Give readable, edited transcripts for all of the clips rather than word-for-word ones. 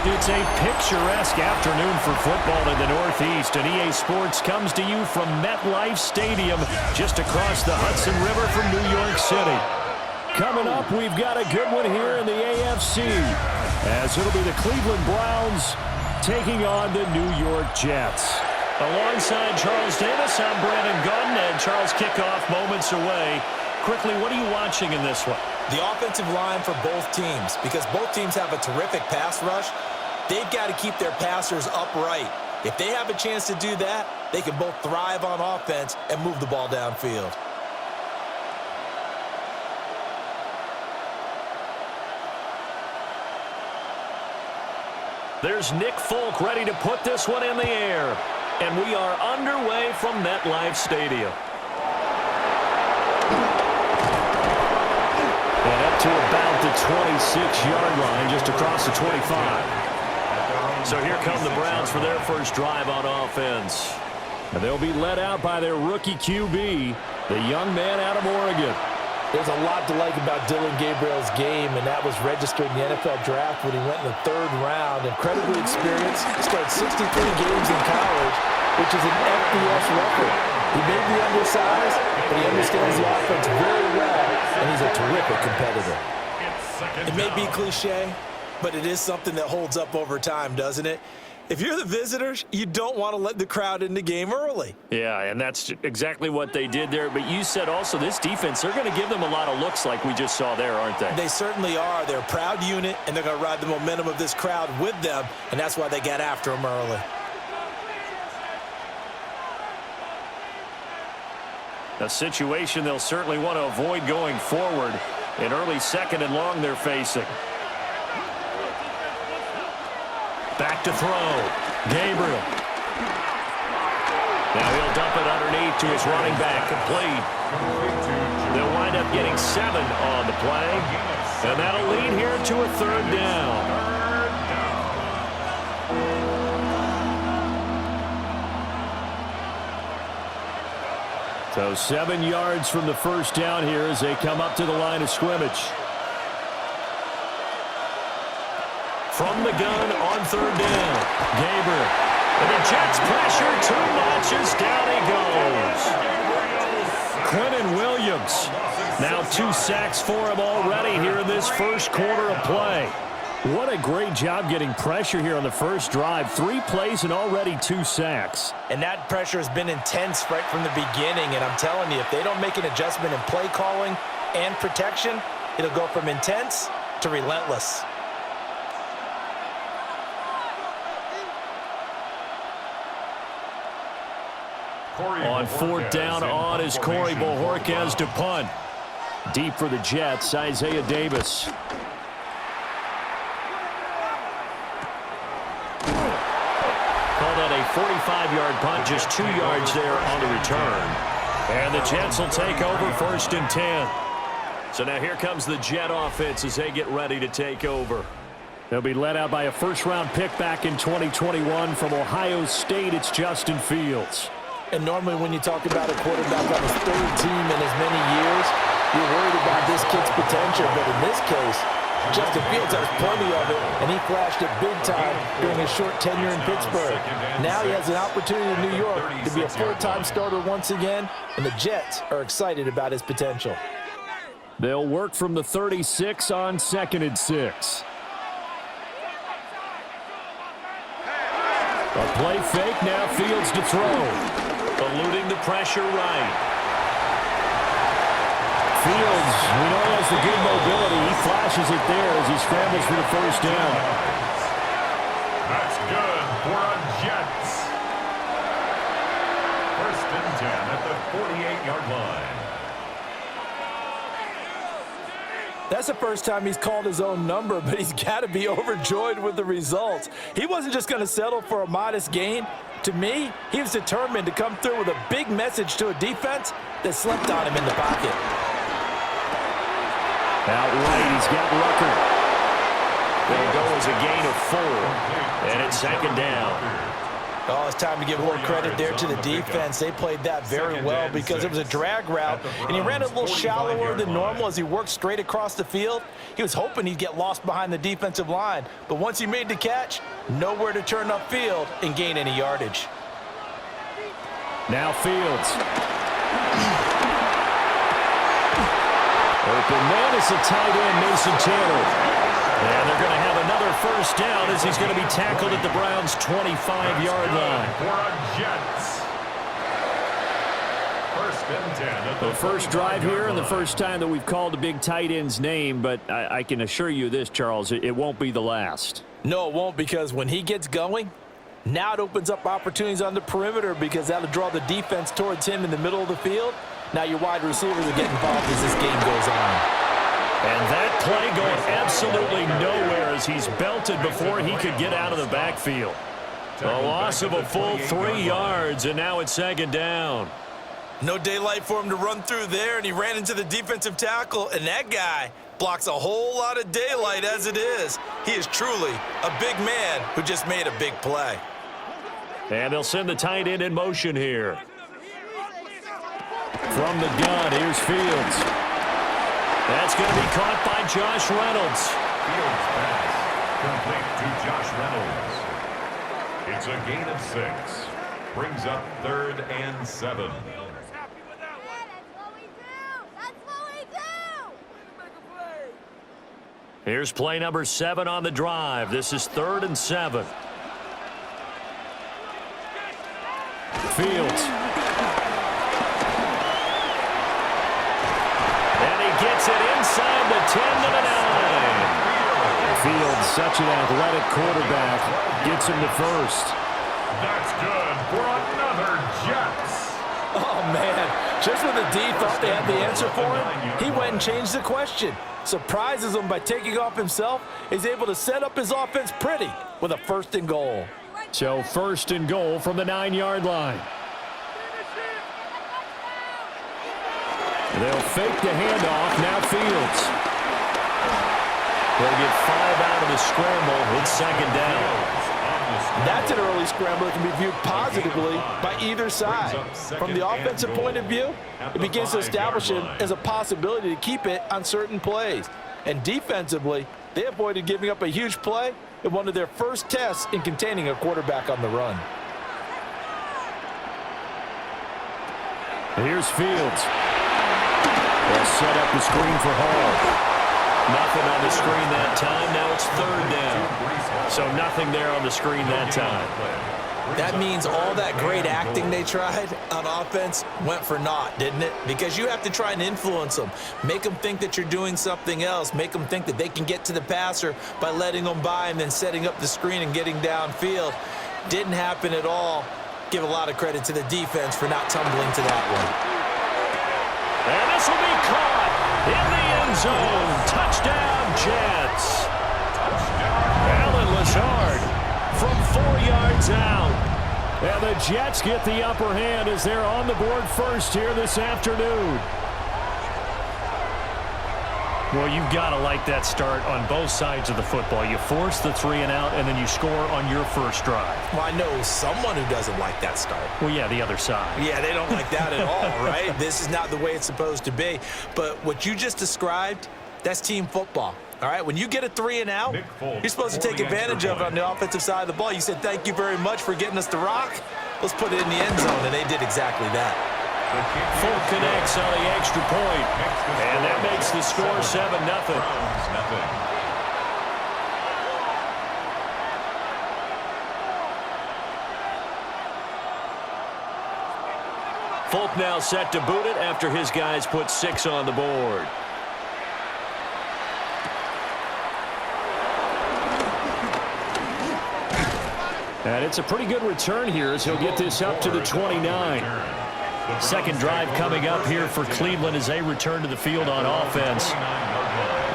It's a picturesque afternoon for football in the Northeast, and EA Sports comes to you from MetLife Stadium, just across the Hudson River from New York City. Coming up, we've got a good one here in the AFC, as it'll be the Cleveland Browns taking on the New York Jets. Alongside Charles Davis, I'm Brandon Gunn, and Charles, kickoff moments away. Quickly, what are you watching in this one? The offensive line for both teams, because both teams have a terrific pass rush. They've got to keep their passers upright. If they have a chance to do that, they can both thrive on offense and move the ball downfield. There's Nick Folk ready to put this one in the air. And we are underway from MetLife Stadium. And up to about the 26-yard line, just across the 25. So here come the Browns for their first drive on offense. And they'll be led out by their rookie QB, the young man out of Oregon. There's a lot to like about Dylan Gabriel's game, and that was registered in the NFL draft when he went in the 3rd round. Incredibly experienced. He started 63 games in college, which is an FBS record. He may be undersized, but he understands the offense very well, and he's a terrific competitor. It may be cliche, but it is something that holds up over time, doesn't it? If you're the visitors, you don't want to let the crowd in the game early. Yeah, and that's exactly what they did there. But you said also this defense, they're going to give them a lot of looks like we just saw there, aren't they? They certainly are. They're a proud unit, and they're going to ride the momentum of this crowd with them, and that's why they got after them early. A situation they'll certainly want to avoid going forward. An early 2nd and long they're facing. Back to throw. Gabriel. Now he'll dump it underneath to his running back. Complete. They'll wind up getting 7 on the play. And that'll lead here to a 3rd down. So 7 yards from the first down here as they come up to the line of scrimmage. From the gun on 3rd down. Gabriel. And the Jets pressure 2 notches. Down he goes. Quentin Williams. Now 2 sacks for him already here in this first quarter of play. What a great job getting pressure here on the first drive. 3 plays and already 2 sacks. And that pressure has been intense right from the beginning. And I'm telling you, if they don't make an adjustment in play calling and protection, it'll go from intense to relentless. On 4th down on is Corey Bojorquez to punt. Deep for the Jets, Isaiah Davis. Called out a 45-yard punt, just 2 yards there on the return. And the Jets will take over 1st and 10. So now here comes the Jet offense as they get ready to take over. They'll be led out by a 1st-round pick back in 2021 from Ohio State. It's Justin Fields. And normally when you talk about a quarterback on his 3rd team in as many years, you're worried about this kid's potential. But in this case, Justin Fields has plenty of it, and he flashed it big time during his short tenure in Pittsburgh. Now he has an opportunity in New York to be a full-time starter once again, and the Jets are excited about his potential. They'll work from the 36 on 2nd and 6. A play fake, now Fields to throw. Eluding the pressure right. Fields, we know he has the good mobility. He flashes it there as he scrambles for the 1st down. That's good for a Jets. 1st and 10 at the 48-yard line. That's the first time he's called his own number, but he's got to be overjoyed with the results. He wasn't just going to settle for a modest gain. To me, he was determined to come through with a big message to a defense that slept on him in the pocket. Out right, he's got Rucker. They'll go as a gain of 4, and it's 2nd down. Oh, it's time to give more credit there to the defense. They played that very well because it was a drag route, and he ran a little shallower than normal as he worked straight across the field. He was hoping he'd get lost behind the defensive line, but once he made the catch, nowhere to turn upfield and gain any yardage. Now Fields. Open man is the tight end, Mason Taylor. And they're going to have another first down as he's going to be tackled at the Browns' 25-yard line. First and 10. The first drive here and the first time that we've called a big tight end's name, but I can assure you this, Charles, it won't be the last. No, it won't, because when he gets going, now it opens up opportunities on the perimeter because that'll draw the defense towards him in the middle of the field. Now your wide receivers are getting involved as this game goes on. And that play going absolutely nowhere as he's belted before he could get out of the backfield. A loss of a full 3 yards, and now it's second down. No daylight for him to run through there, and he ran into the defensive tackle, and that guy blocks a whole lot of daylight as it is. He is truly a big man who just made a big play. And they'll send the tight end in motion here. From the gun, here's Fields. That's going to be caught by Josh Reynolds. Fields pass complete to Josh Reynolds. It's a gain of 6. Brings up 3rd and 7. Here's play number 7 on the drive. This is 3rd and 7. Fields. Gets it inside the 10 to the 9. Fields, such an athletic quarterback, gets him to first. That's good for another Jets. Oh, man. Just when the D thought they had the answer for him, he went and changed the question. Surprises him by taking off himself. He's able to set up his offense pretty with a 1st and goal. So 1st and goal from the 9-yard line. They'll fake the handoff. Now Fields. They'll get 5 out of the scramble. It's second down. That's an early scramble that can be viewed positively by either side. From the offensive point of view, it begins to establish it as a possibility to keep it on certain plays. And defensively, they avoided giving up a huge play in one of their first tests in containing a quarterback on the run. Here's Fields. They'll set up the screen for Hall. Nothing on the screen that time. Now it's 3rd down. So nothing there on the screen that time. That means all that great acting they tried on offense went for naught, didn't it? Because you have to try and influence them. Make them think that you're doing something else. Make them think that they can get to the passer by letting them by and then setting up the screen and getting downfield. Didn't happen at all. Give a lot of credit to the defense for not tumbling to that one. And this will be caught in the end zone. Touchdown, Jets. Alan Lazard from 4 yards out. And the Jets get the upper hand as they're on the board first here this afternoon. Well, you've got to like that start on both sides of the football. You force the 3 and out, and then you score on your first drive. Well, I know someone who doesn't like that start. Well, yeah, the other side. Yeah, they don't like that at all, right? This is not the way it's supposed to be. But what you just described, that's team football. All right, when you get a 3 and out, you're supposed to take advantage of it on the offensive side of the ball. You said, thank you very much for getting us the rock. Let's put it in the end zone, and they did exactly that. Full connects on the extra point, and that makes the score 7-0. Folk now set to boot it after his guys put 6 on the board. And it's a pretty good return here as he'll get this up to the 29. Second drive coming up here for Cleveland as they return to the field on offense.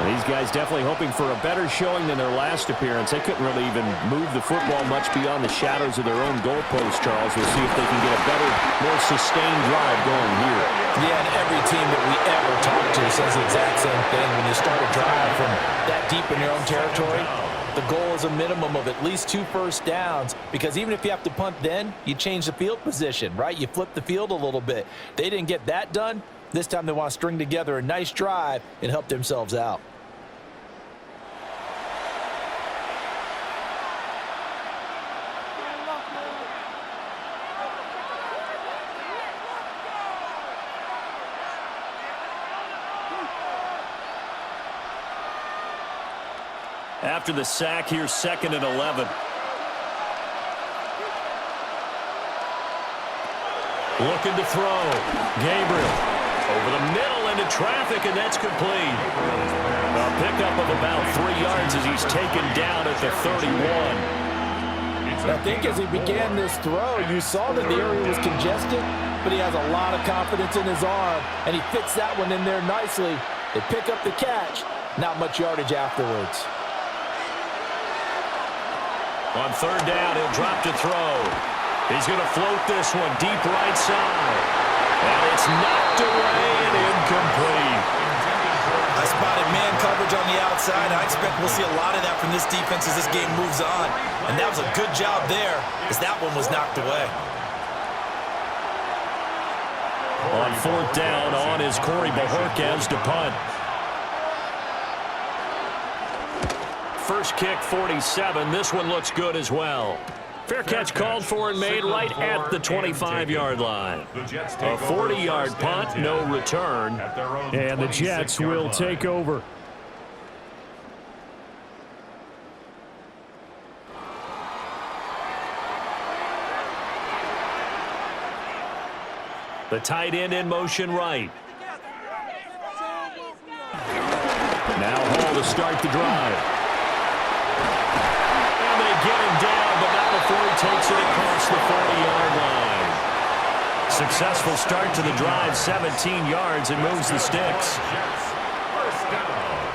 These guys definitely hoping for a better showing than their last appearance. They couldn't really even move the football much beyond the shadows of their own goalpost, Charles. We'll see if they can get a better, more sustained drive going here. Yeah, and every team that we ever talk to says the exact same thing. When you start a drive from that deep in your own territory, The goal is a minimum of at least 2 first downs, because even if you have to punt then, you change the field position, right? You flip the field a little bit. They didn't get that done. This time they want to string together a nice drive and help themselves out. After the sack, here's 2nd and 11. Looking to throw. Gabriel over the middle into traffic, and that's complete. A pickup of about 3 yards as he's taken down at the 31. I think as he began this throw, you saw that the area was congested, but he has a lot of confidence in his arm, and he fits that one in there nicely. They pick up the catch, not much yardage afterwards. On 3rd down, he'll drop to throw. He's going to float this one deep right side. And it's knocked away and incomplete. I spotted man coverage on the outside. I expect we'll see a lot of that from this defense as this game moves on. And that was a good job there as that one was knocked away. On 4th down, on is Corey Bajorquez to punt. First kick, 47. This one looks good as well. Fair catch called for and made right at the 25-yard line. A 40-yard punt, no return. And the Jets will take over. The tight end in motion right. Now Hall to start the drive. Get him down, but not before he takes it across the 40-yard line. Successful start to the drive, 17 yards, and moves the sticks.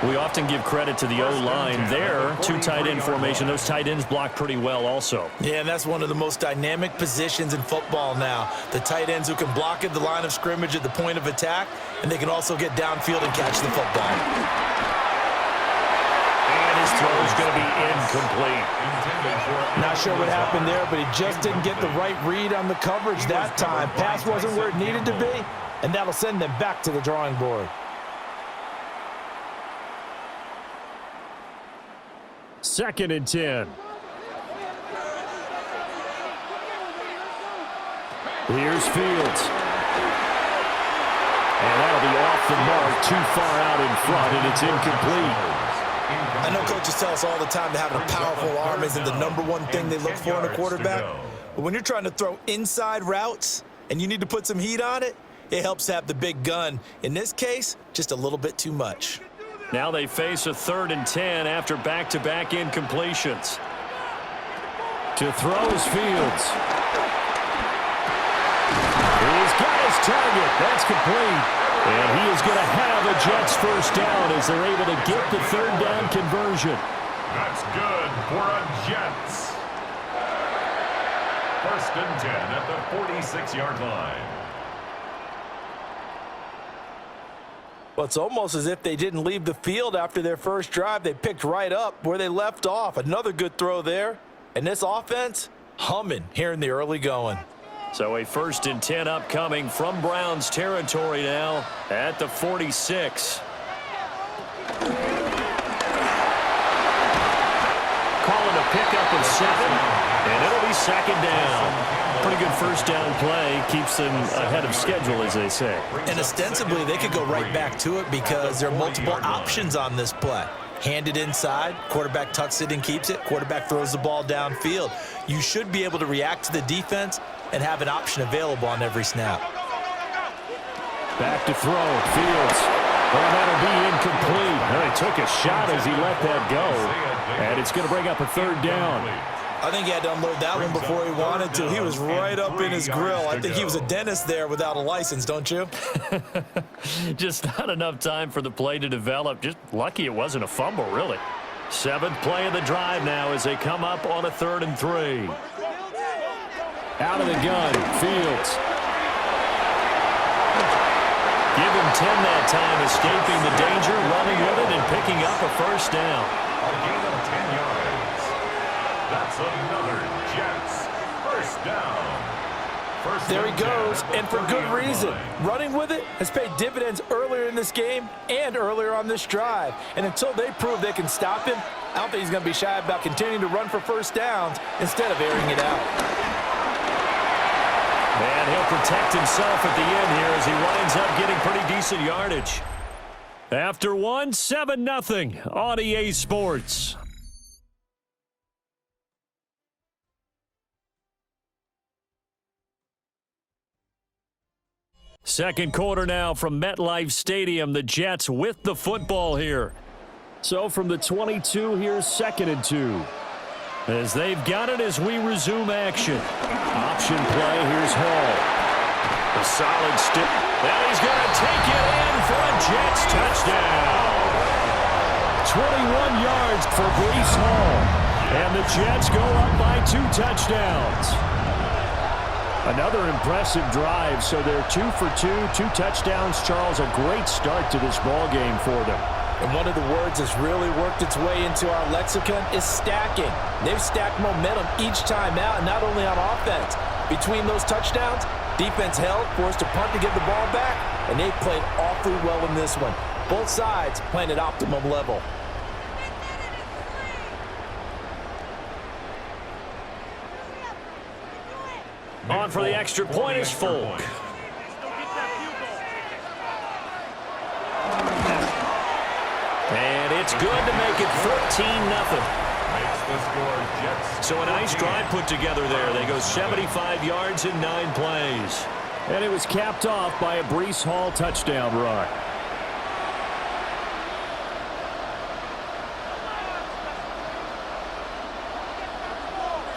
We often give credit to the O-line there. 2 tight end formation. Those tight ends block pretty well also. Yeah, and that's one of the most dynamic positions in football now. The tight ends who can block at the line of scrimmage at the point of attack, and they can also get downfield and catch the football. His throw is going to be incomplete. Not sure what happened there, but he just didn't get the right read on the coverage that time. Pass wasn't where it needed to be, and that'll send them back to the drawing board. Second and 10. Here's Fields. And that'll be off the mark, too far out in front, and it's incomplete. I know coaches tell us all the time that having a powerful arm isn't the #1 thing they look for in a quarterback. But when you're trying to throw inside routes and you need to put some heat on it, it helps to have the big gun. In this case, just a little bit too much. Now they face a 3rd and 10 after back-to-back incompletions. To throw is Fields. He's got his target. That's complete. And he is going to have a Jets first down as they're able to get the 3rd down conversion. That's good for a Jets. 1st and 10 at the 46-yard line. Well, it's almost as if they didn't leave the field after their first drive. They picked right up where they left off. Another good throw there. And this offense, humming here in the early going. So a 1st and 10 upcoming from Browns territory now at the 46. Calling a pickup of 7, and it'll be 2nd down. Pretty good first down play. Keeps them ahead of schedule, as they say. And ostensibly, they could go right back to it because there are multiple options on this play. Hand it inside, quarterback tucks it and keeps it, quarterback throws the ball downfield. You should be able to react to the defense and have an option available on every snap. Back to throw, Fields. Well, that'll be incomplete. Well, he took a shot as he let that go, and it's going to bring up a 3rd down. I think he had to unload that one before he wanted to. He was right up in his grill. I think he was a dentist there without a license, don't you? Just not enough time for the play to develop. Just lucky it wasn't a fumble, really. 7th play of the drive now as they come up on a 3rd and 3. Out of the gun, Fields. Give him 10 that time, escaping the danger, running with it, and picking up a first down. A gain of 10 yards. another Jets first down. There he goes, and for good reason. Running with it has paid dividends earlier in this game and earlier on this drive. And until they prove they can stop him, I don't think he's going to be shy about continuing to run for first downs instead of airing it out. And he'll protect himself at the end here as he winds up getting pretty decent yardage. After one, 7-0 on EA Sports. Second quarter now from MetLife Stadium. The Jets with the football here. So from the 22, here's 2nd and 2. As they've got it as we resume action. Option play, here's Hall. A solid stick. And he's going to take it in for a Jets touchdown. 21 yards for Breece Hall. And the Jets go up by 2 touchdowns. Another impressive drive, so they're 2 for 2, 2 touchdowns. Charles, a great start to this ball game for them. And one of the words that's really worked its way into our lexicon is stacking. They've stacked momentum each time out, and not only on offense. Between those touchdowns, defense held, forced a punt to get the ball back, and they played awfully well in this one. Both sides playing at optimum level. On for the extra point is Folk. And it's good to make it 14-0. So a nice drive put together there. They go 75 yards in 9 plays. And it was capped off by a Breece Hall touchdown run.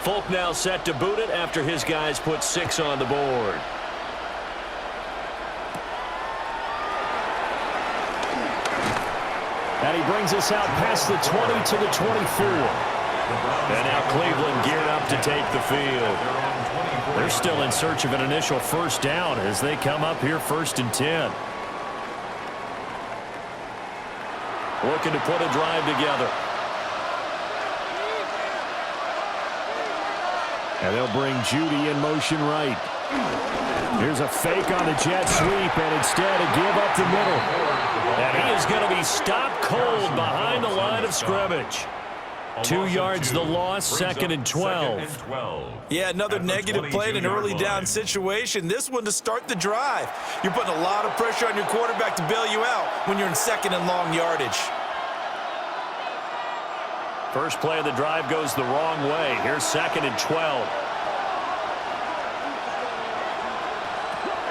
Folk now set to boot it after his guys put 6 on the board. And he brings us out past the 20 to the 24. And now Cleveland geared up to take the field. They're still in search of an initial first down as they come up here 1st and 10. Looking to put a drive together. And they'll bring Judy in motion right. Here's a fake on the jet sweep, and instead a give up the middle. And he is going to be stopped cold behind the line of scrimmage. 2 yards the loss, 2nd and 12. Yeah, another negative play in an early down situation. This one to start the drive. You're putting a lot of pressure on your quarterback to bail you out when you're in 2nd and long yardage. First play of the drive goes the wrong way. Here's 2nd and 12.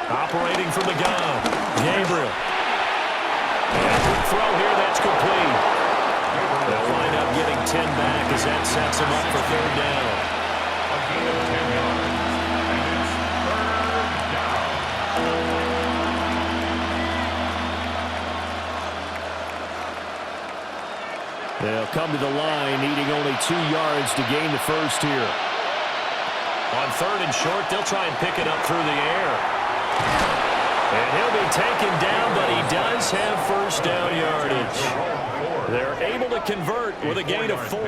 Operating from the gun, Gabriel. And quick throw here, that's complete. They'll wind up getting 10 back as that sets them up for 3rd down. A gain of 10 yards, and it's 3rd down. They'll come to the line, needing only 2 yards to gain the first here. On 3rd and short, they'll try and pick it up through the air. And he'll be taken down, but he does have first down yardage. They're able to convert with a gain of 4.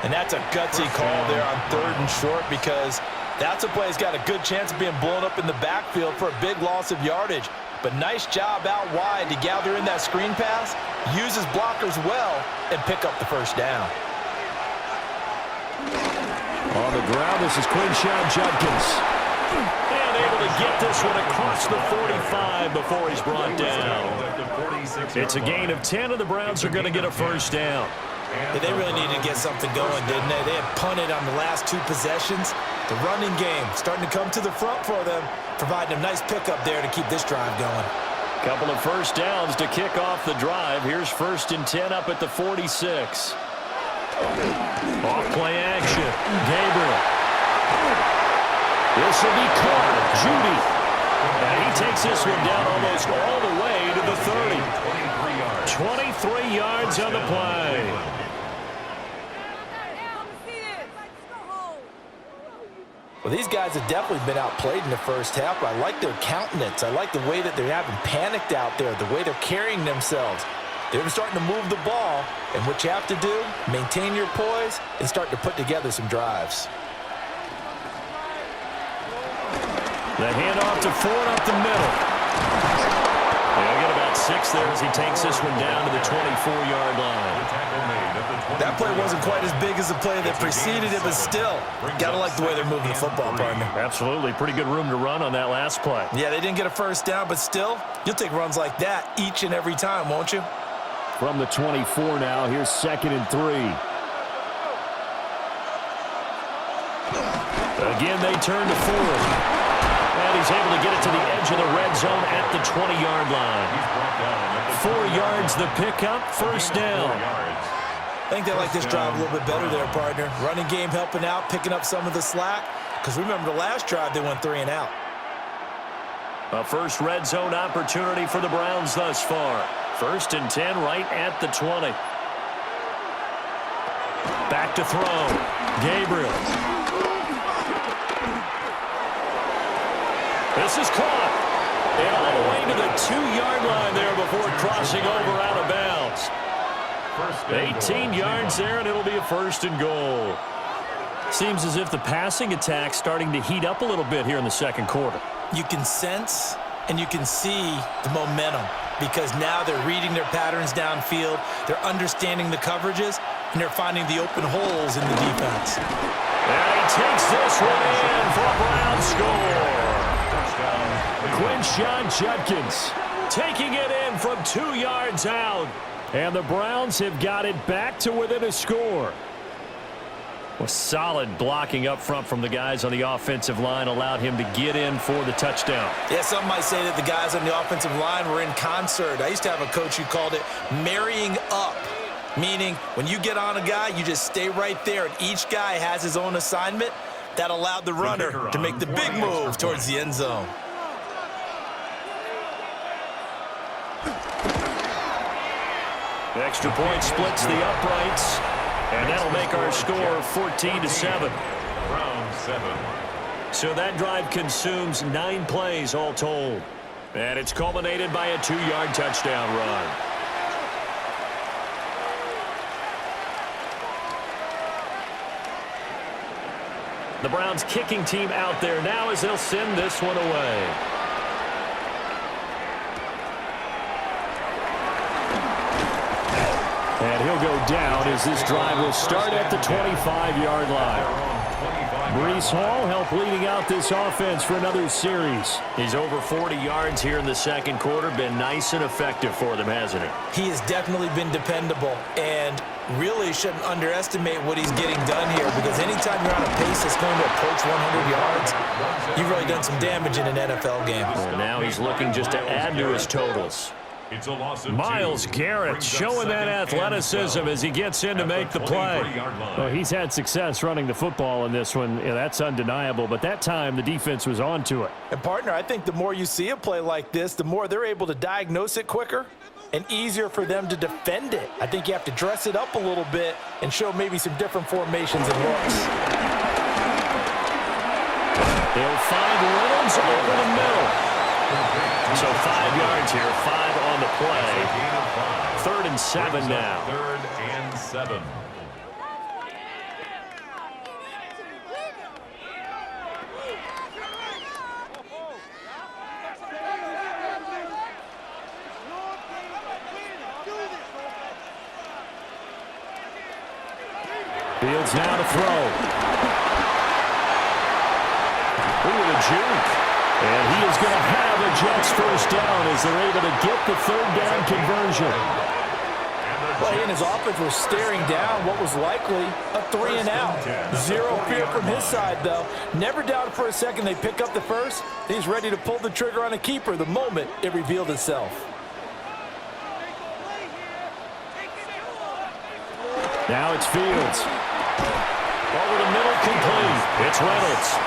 And that's a gutsy call there on 3rd and short, because that's a play that's got a good chance of being blown up in the backfield for a big loss of yardage. But nice job out wide to gather in that screen pass, use his blockers well, and pick up the first down. On the ground, this is Quinshawn Judkins. And able to get this one across the 45 before he's brought down. It's a gain of 10, and the Browns are going to get a first down. Yeah, they really needed to get something going, didn't they? They had punted on the last 2 possessions. The running game starting to come to the front for them, providing a nice pickup there to keep this drive going. Couple of first downs to kick off the drive. Here's 1st and 10 up at the 46. Off play action. Gabriel. This will be caught. Judy. And he takes this one down almost all the way to the 30. 23 yards on the play. Well, these guys have definitely been outplayed in the first half, but I like their countenance. I like the way that they're having panicked out there, the way they're carrying themselves. They're starting to move the ball, and what you have to do, maintain your poise and start to put together some drives. The handoff to Ford up the middle. They'll get about 6 there as he takes this one down to the 24-yard line. That play wasn't quite as big as the play that preceded it, but still, got to like the way they're moving the football, partner. Absolutely. Pretty good room to run on that last play. Yeah, they didn't get a first down, but still, you'll take runs like that each and every time, won't you? From the 24 now, here's 2nd and 3. Again, they turn to Ford. And he's able to get it to the edge of the red zone at the 20-yard line. 4 yards the pickup, first down. I think they like this drive a little bit better there, partner. Running game helping out, picking up some of the slack. Because remember, the last drive, they went 3 and out. A first red zone opportunity for the Browns thus far. 1st and 10 right at the 20. Back to throw. Gabriel. This is caught. And all the way to the 2-yard line there before crossing over out of bounds. 18 yards there, and it'll be a 1st and goal. Seems as if the passing attack's starting to heat up a little bit here in the second quarter. You can sense and you can see the momentum because now they're reading their patterns downfield, they're understanding the coverages, and they're finding the open holes in the defense. And he takes this one in for a Brown score. Quinshon Judkins taking it in from 2 yards out. And the Browns have got it back to within a score. Well, solid blocking up front from the guys on the offensive line allowed him to get in for the touchdown. Yeah, some might say that the guys on the offensive line were in concert. I used to have a coach who called it marrying up, meaning when you get on a guy, you just stay right there, and each guy has his own assignment. That allowed the runner to make the big move towards the end zone. The extra point splits the uprights, and that'll make our score 14-7. So that drive consumes 9 plays all told. And it's culminated by a 2-yard touchdown run. The Browns kicking team out there now as they'll send this one away. And he'll go down as this drive will start at the 25-yard line. Breece Hall helped leading out this offense for another series. He's over 40 yards here in the second quarter. Been nice and effective for them, hasn't he? He has definitely been dependable and really shouldn't underestimate what he's getting done here because anytime you're on a pace that's going to approach 100 yards, you've really done some damage in an NFL game. And now he's looking just to add to his totals. It's a loss of Myles Garrett showing that athleticism as he gets in to make the play. Well, he's had success running the football in this one. Yeah, that's undeniable. But that time, the defense was on to it. And, partner, I think the more you see a play like this, the more they're able to diagnose it quicker and easier for them to defend it. I think you have to dress it up a little bit and show maybe some different formations and looks. They'll find Reynolds over the middle. So 5 yards here, 5 on the play. 3rd and 7 now. 3rd and 7. Fields now to throw. Ooh, the juke. And he is going to have a Jets first down as they're able to get the 3rd down conversion. Well, he and his offense was staring down what was likely a 3 and out. Zero fear from his side, though. Never doubted for a second they pick up the first. He's ready to pull the trigger on a keeper the moment it revealed itself. Now it's Fields. Over the middle, complete. It's Reynolds.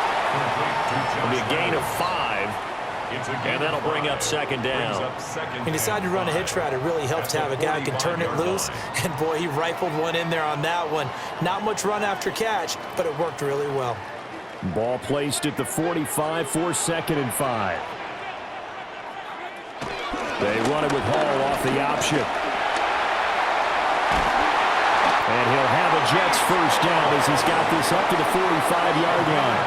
It'll be a gain of 5, and that'll bring up 2nd down. He decided to run a hitch route. It really helps to have a guy who can turn it loose, and boy, he rifled one in there on that one. Not much run after catch, but it worked really well. Ball placed at the 45 for 2nd and 5. They run it with Hall off the option. And he'll have a Jets first down as he's got this up to the 45-yard line.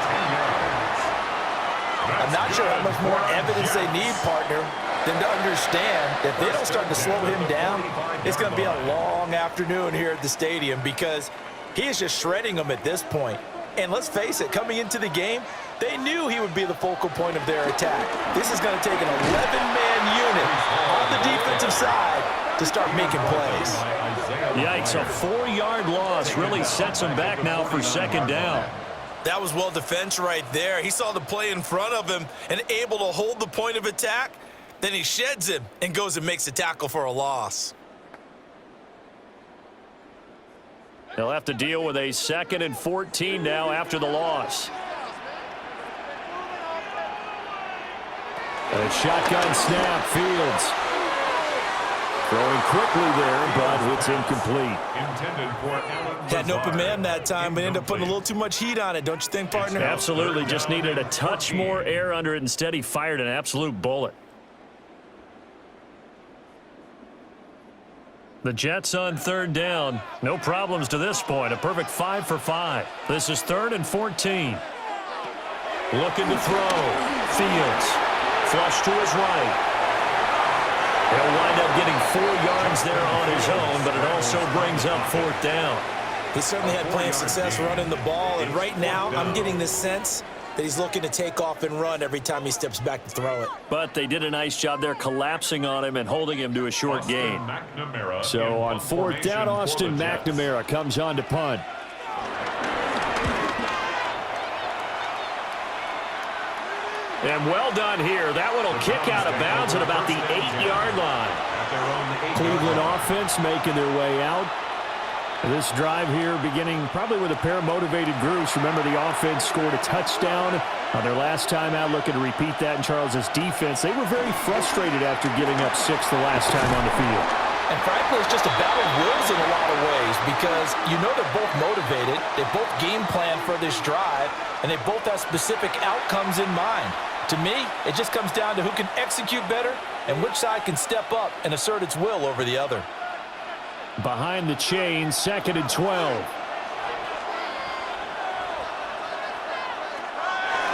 I'm not sure how much more evidence they need, partner, than to understand that if they don't start to slow him down, it's going to be a long afternoon here at the stadium because he is just shredding them at this point. And let's face it, coming into the game, they knew he would be the focal point of their attack. This is going to take an 11-man unit on the defensive side to start making plays. Yikes, a 4-yard loss really sets him back now for second down. That was well defense right there. He saw the play in front of him and able to hold the point of attack. Then he sheds him and goes and makes a tackle for a loss. They'll have to deal with a 2nd and 14 now after the loss. A shotgun snap, Fields. Throwing quickly there, but it's incomplete. Had an open man that time, but ended up putting a little too much heat on it, don't you think, partner? Absolutely, just needed a touch more air under it. Instead, he fired an absolute bullet. The Jets on 3rd down. No problems to this point. A perfect 5 for 5. This is 3rd and 14. Looking to throw. Fields. Flush to his right. He'll wind up getting 4 yards there on his own, but it also brings up 4th down. He certainly had plenty of success running the ball, and right now I'm getting the sense that he's looking to take off and run every time he steps back to throw it. But they did a nice job there collapsing on him and holding him to a short gain. So on 4th down, Austin McNamara comes on to punt. And well done here. That one will kick out of bounds at about the 8-yard line. Cleveland offense making their way out. This drive here beginning probably with a pair of motivated groups. Remember, the offense scored a touchdown on their last time out. Looking to repeat that in Charles's defense. They were very frustrated after giving up 6 the last time on the field. And frankly, it's just a battle of wills in a lot of ways because you know they're both motivated. They both game plan for this drive, and they both have specific outcomes in mind. To me, it just comes down to who can execute better and which side can step up and assert its will over the other. Behind the chain, 2nd and 12.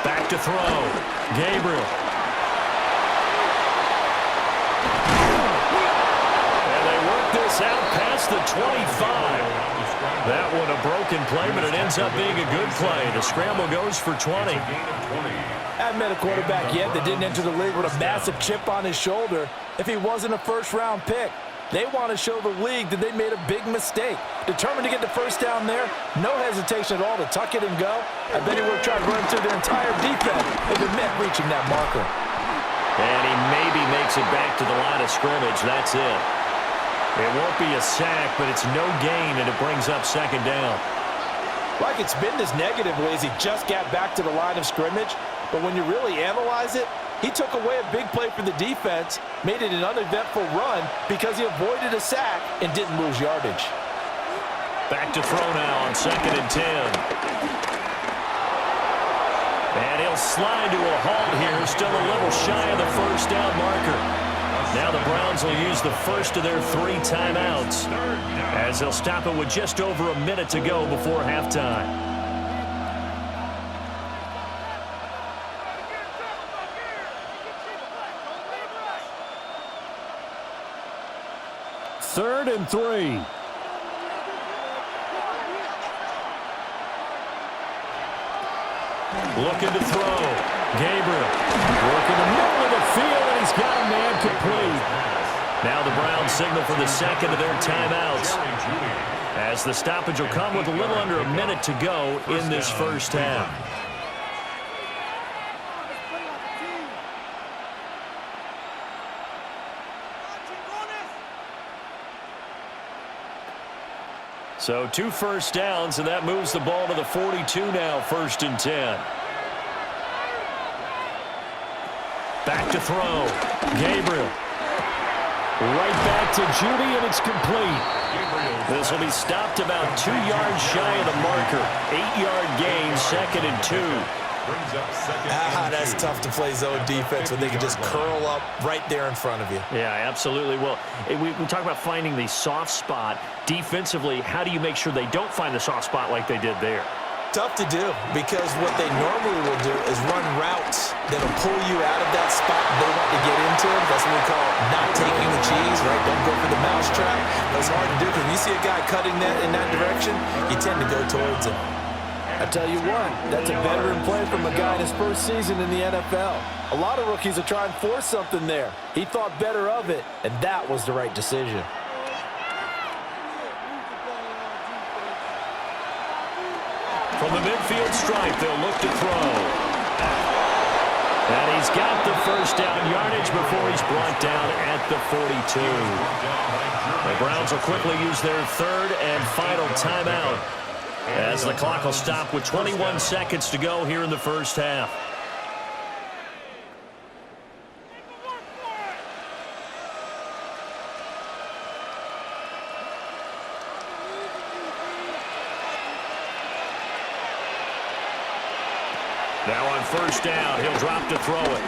Back to throw. Gabriel. And they work this out past the 25. That one a broken play, but it ends up being a good play. The scramble goes for 20. I haven't met a quarterback yet that didn't enter the league with a massive chip on his shoulder if he wasn't a first-round pick. They want to show the league that they made a big mistake. Determined to get the first down there, no hesitation at all to tuck it and go. I bet he would have tried to run through their entire defense if it meant reaching that marker. And he maybe makes it back to the line of scrimmage. That's it. It won't be a sack, but it's no gain, and it brings up 2nd down. Like it's been this negatively as he just got back to the line of scrimmage, but when you really analyze it, he took away a big play for the defense, made it an uneventful run because he avoided a sack and didn't lose yardage. Back to throw now on 2nd and 10. And he'll slide to a halt here, still a little shy of the first down marker. Now the Browns will use the first of their 3 timeouts as they'll stop it with just over a minute to go before halftime. Third and 3. Looking to throw. Gabriel working the middle of the field, and he's got a man complete. Now the Browns signal for the 2nd of their timeouts as the stoppage will come with a little under a minute to go in this first half. So 2 first downs, and that moves the ball to the 42 now, 1st and 10. Back to throw. Gabriel. Right back to Judy, and it's complete. This will be stopped about 2 yards shy of the marker. 8-yard gain, 2nd and 2. Brings up second and That's 2. tough to play zone defense when they can just curl up right there in front of you. Yeah, absolutely. Well, we talk about finding the soft spot. Defensively, how do you make sure they don't find the soft spot like they did there? Tough to do, because what they normally will do is run routes that'll pull you out of that spot they want to get into. That's what we call not taking the cheese, right? Don't go for the mousetrap. That's hard to do, because when you see a guy cutting that in that direction, you tend to go towards him. I tell you what, that's a veteran play from a guy in his first season in the NFL. A lot of rookies will try and force something there. He thought better of it, and that was the right decision. From the midfield stripe, they'll look to throw. And he's got the first down yardage before he's brought down at the 42. The Browns will quickly use their third and final timeout, as the clock will stop with 21 seconds to go here in the first half. Now on first down, he'll drop to throw it.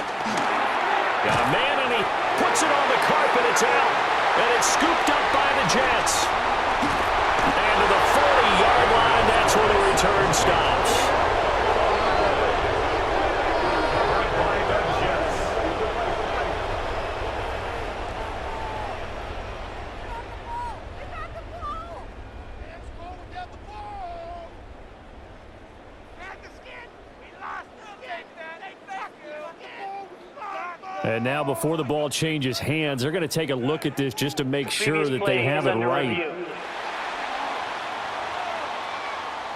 Got a man, and he puts it on the carpet. It's out, and it's scooped up by the Jets. And to the 40-yard line, that's where the return stops. By the Jets. And now before the ball changes hands, they're going to take a look at this just to make sure that they have it right.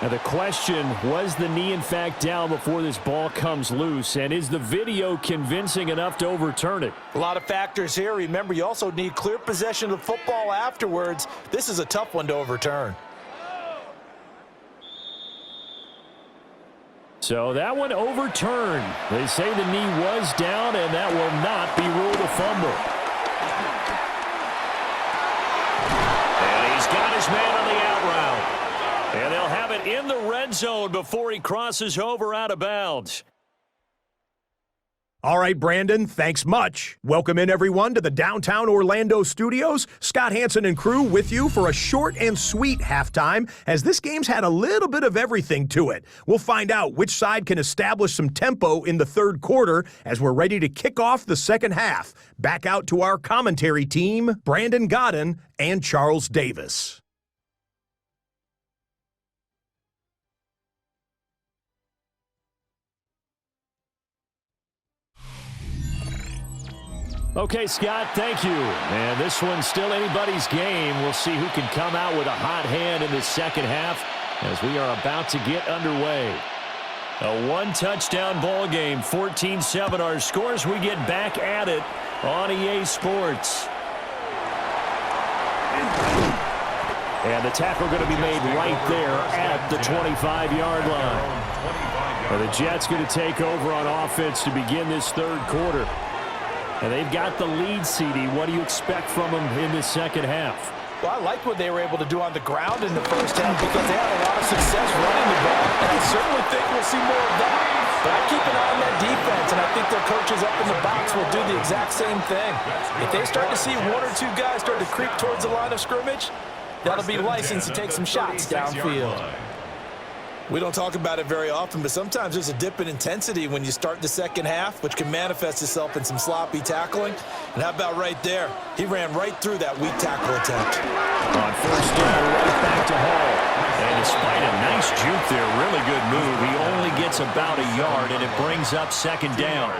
Now the question, was the knee in fact down before this ball comes loose? And is the video convincing enough to overturn it? A lot of factors here. Remember, you also need clear possession of the football afterwards. This is a tough one to overturn. So that one overturned. They say the knee was down, and that will not be ruled a fumble. And he's got his man on the out route. And they'll have it in the red zone before he crosses over out of bounds. All right, Brandon, thanks much. Welcome in, everyone, to the downtown Orlando studios. Scott Hansen and crew with you for a short and sweet halftime, as this game's had a little bit of everything to it. We'll find out which side can establish some tempo in the third quarter as we're ready to kick off the second half. Back out to our commentary team, Brandon Godden and Charles Davis. Okay, Scott, thank you. And this one's still anybody's game. We'll see who can come out with a hot hand in the second half as we are about to get underway. A one-touchdown ball game, 14-7 our scores. We get back at it on EA Sports. And the tackle going to be made right there at the 25-yard line. And the Jets going to take over on offense to begin this third quarter. And they've got the lead, CD. What do you expect from them in this second half? Well, I like what they were able to do on the ground in the first half because they had a lot of success running the ball. And I certainly think we'll see more of that. But I keep an eye on that defense, and I think their coaches up in the box will do the exact same thing. If they start to see one or two guys start to creep towards the line of scrimmage, that'll be licensed to take some shots downfield. We don't talk about it very often, but sometimes there's a dip in intensity when you start the second half, which can manifest itself in some sloppy tackling. And how about right there? He ran right through that weak tackle attempt. On first down, right back to Hall. And despite a nice juke there, really good move, he only gets about a yard, and it brings up second down.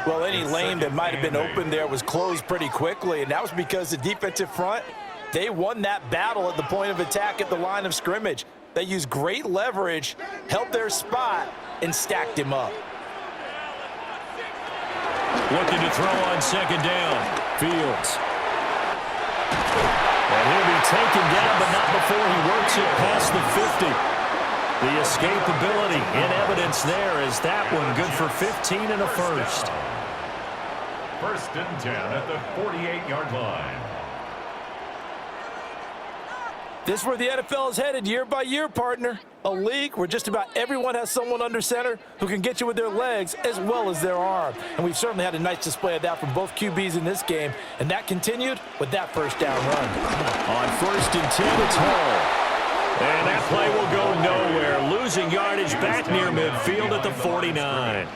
Well, any lane that might have been open there was closed pretty quickly, and that was because the defensive front, they won that battle at the point of attack at the line of scrimmage. They used great leverage, held their spot, and stacked him up. Looking to throw on second down. Fields. And he'll be taken down, but not before he works it past the 50. The escapability in evidence there is that one good for 15 and a first. First and 10 at the 48-yard line. This is where the NFL is headed year by year, partner. A league where just about everyone has someone under center who can get you with their legs as well as their arm. And we've certainly had a nice display of that from both QBs in this game. And that continued with that first down run. On 1st and 10, it's Hall. And that play will go nowhere. Losing yardage back near midfield at the 49.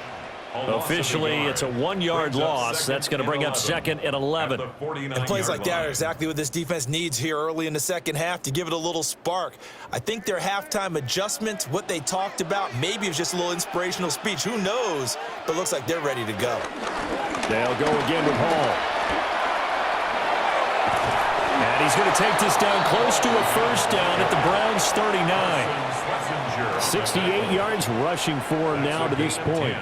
Officially, it's a 1-yard loss. That's going to bring up 2nd and 11. And plays like that are exactly what this defense needs here early in the second half to give it a little spark. I think their halftime adjustments, what they talked about, maybe it was just a little inspirational speech. Who knows? But it looks like they're ready to go. They'll go again with Hall. And he's going to take this down close to a first down at the Browns' 39. 68 yards rushing for him now to this point.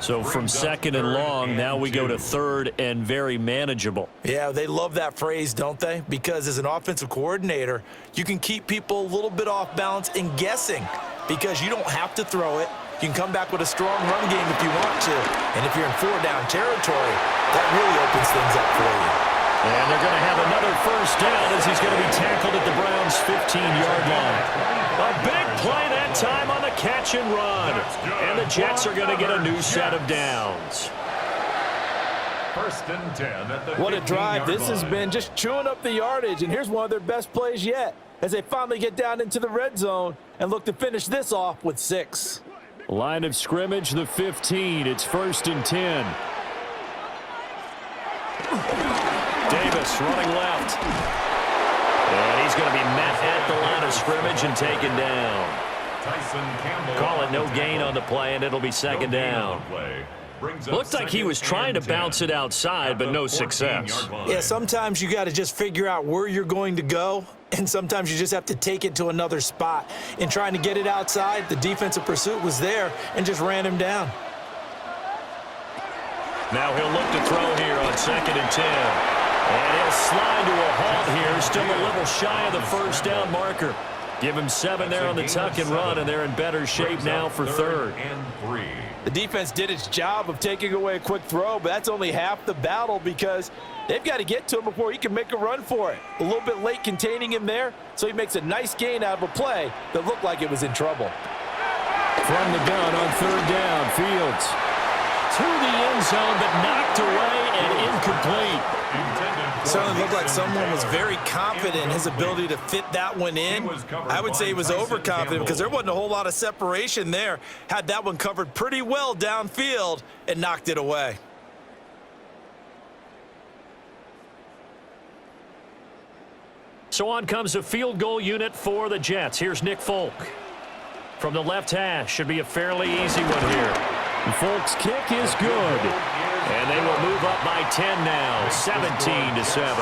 So from 2nd and long, now we go to 3rd and very manageable. Yeah, they love that phrase, don't they? Because as an offensive coordinator, you can keep people a little bit off balance and guessing because you don't have to throw it. You can come back with a strong run game if you want to. And if you're in 4-down territory, that really opens things up for you. And they're going to have another first down as he's going to be tackled at the Browns' 15-yard line. A big play that time on the catch and run. And the Jets are going to get a new set of downs. 1st and 10 at the 15-yard line. What a drive this has been, just chewing up the yardage. And here's one of their best plays yet as they finally get down into the red zone and look to finish this off with 6. Line of scrimmage, the 15. It's 1st and 10. Davis running left. And he's going to be met at the line of scrimmage and taken down. Call it no gain on the play, and it'll be 2nd down. Looked like he was trying to bounce it outside, but no success. Yeah, sometimes you got to just figure out where you're going to go, and sometimes you just have to take it to another spot. In trying to get it outside, the defensive pursuit was there and just ran him down. Now he'll look to throw here on 2nd and 10. And he'll slide to a halt here, still a little shy of the first down marker. Give him 7 there on the tuck and run, and they're in better shape now for 3rd and 3. The defense did its job of taking away a quick throw, but that's only half the battle because they've got to get to him before he can make a run for it. A little bit late containing him there, so he makes a nice gain out of a play that looked like it was in trouble. From the gun on 3rd down, Fields to the end zone, but knocked away and incomplete. Certainly looked like someone was very confident in his ability to fit that one in. I would say he was overconfident because there wasn't a whole lot of separation there. Had that one covered pretty well downfield and knocked it away. So on comes a field goal unit for the Jets. Here's Nick Folk. From the left hash, should be a fairly easy one here. Folk's kick is good. And they will move up by 10 now, 17-7.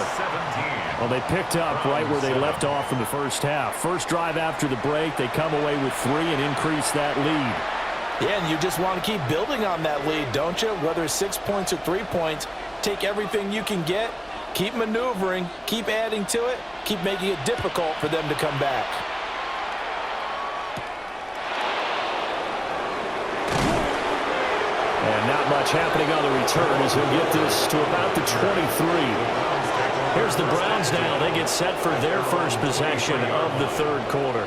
Well, they picked up right where they left off in the first half. First drive after the break, they come away with 3 and increase that lead. Yeah, and you just want to keep building on that lead, don't you? Whether it's 6 points or 3 points, take everything you can get, keep maneuvering, keep adding to it, keep making it difficult for them to come back. And not much happening on the return as he'll get this to about the 23. Here's the Browns now. They get set for their first possession of the 3rd quarter.